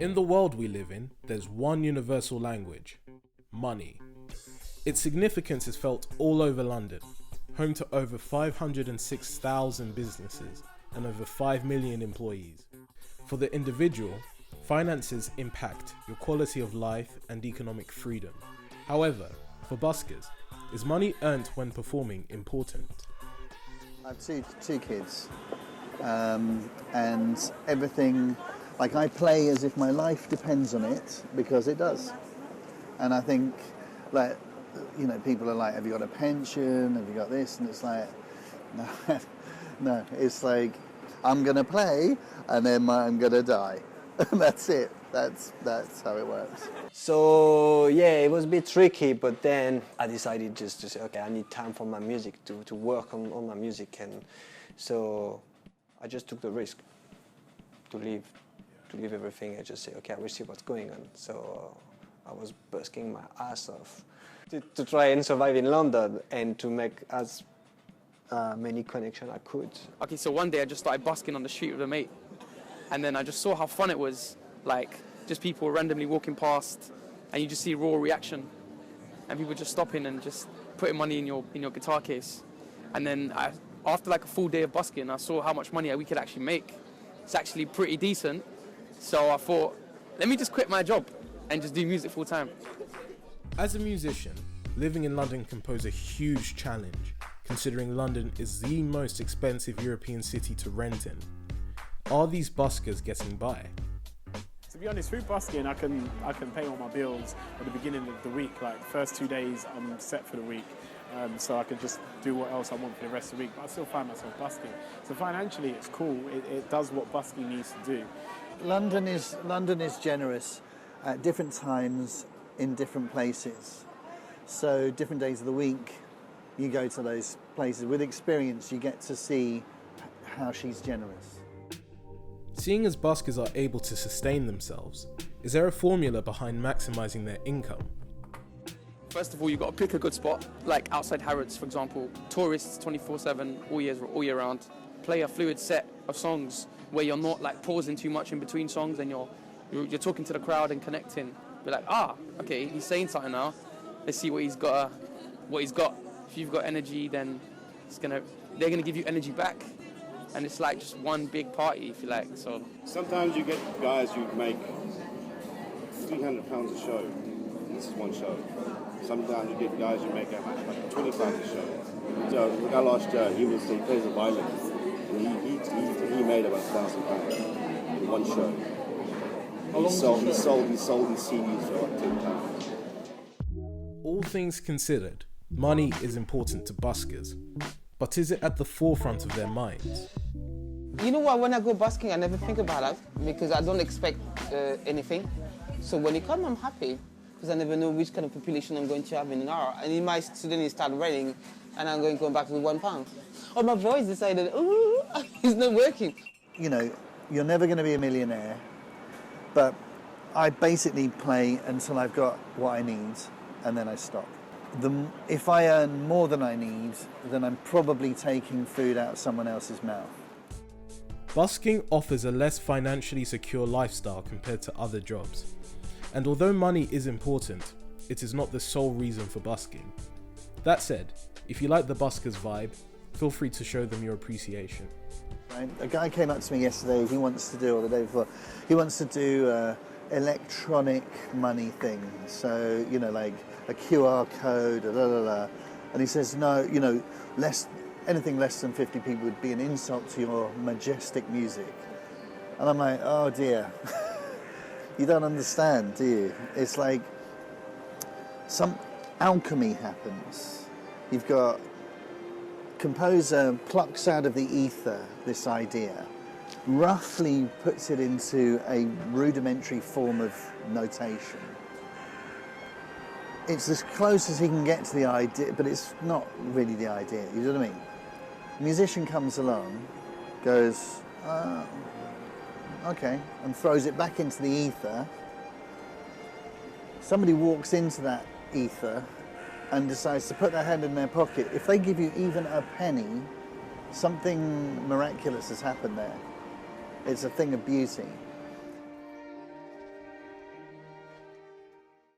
In the world we live in, there's one universal language: money. Its significance is felt all over London, home to over 506,000 businesses and over 5 million employees. For the individual, finances impact your quality of life and economic freedom. However, for buskers, is money earned when performing important? I have two kids, and everything, like I play as if my life depends on it, because it does. And I think, like, you know, people are like, have you got a pension? Have you got this? And it's like, no, it's like, I'm going to play and then I'm going to die. That's it. That's how it works. So yeah, it was a bit tricky, but then I decided just to say, okay, I need time for my music, to work on my music, and so I just took the risk to leave everything and just say, okay, I will see what's going on. So I was busking my ass off to try and survive in London and to make as many connections I could. Okay, so one day I just started busking on the street with a mate, and then I just saw how fun it was. Like, just people randomly walking past, and you just see raw reaction, and people just stopping and just putting money in your guitar case. And then after like a full day of busking, I saw how much money we could actually make. It's actually pretty decent. So I thought, let me just quit my job and just do music full time. As a musician, living in London can pose a huge challenge, considering London is the most expensive European city to rent in. Are these buskers getting by? To be honest, through busking, I can pay all my bills at the beginning of the week. Like, first 2 days, I'm set for the week, so I can just do what else I want for the rest of the week. But I still find myself busking. So financially, it's cool. It does what busking needs to do. London is generous at different times in different places. So different days of the week, you go to those places. With experience, you get to see how she's generous. Seeing as buskers are able to sustain themselves, is there a formula behind maximising their income? First of all, you've got to pick a good spot, like outside Harrods, for example. Tourists 24/7, all year round. Play a fluid set of songs where you're not like pausing too much in between songs, and you're talking to the crowd and connecting. Be like, okay, he's saying something now. Let's see what he's got. If you've got energy, then they're gonna give you energy back. And it's like just one big party, if you like. So sometimes you get guys who make £300 a show. This is one show. Sometimes you get guys who make like 20 pounds a show. So the guy last year, he plays the violin, and he made about £1,000 in one show. He sold his CDs for like £10. All things considered, money is important to buskers, but is it at the forefront of their minds? You know what, when I go busking, I never think about that because I don't expect anything. So when it comes, I'm happy because I never know which kind of population I'm going to have in an hour. And it might suddenly start raining and I'm going to go back with £1. Or my voice decided, ooh, it's not working. You know, you're never going to be a millionaire, but I basically play until I've got what I need and then I stop. If I earn more than I need, then I'm probably taking food out of someone else's mouth. Busking offers a less financially secure lifestyle compared to other jobs. And although money is important, it is not the sole reason for busking. That said, if you like the buskers vibe, feel free to show them your appreciation. Right? A guy came up to me yesterday, he wants to do, or the day before, he wants to do electronic money things. So, you know, like a QR code, and he says, no, you know, anything less than 50 people would be an insult to your majestic music. And I'm like, oh dear, you don't understand, do you? It's like some alchemy happens. You've got composer plucks out of the ether this idea, roughly puts it into a rudimentary form of notation. It's as close as he can get to the idea, but it's not really the idea, you know what I mean? A musician comes along, goes, okay, and throws it back into the ether. Somebody walks into that ether and decides to put their hand in their pocket. If they give you even a penny, something miraculous has happened there. It's a thing of beauty.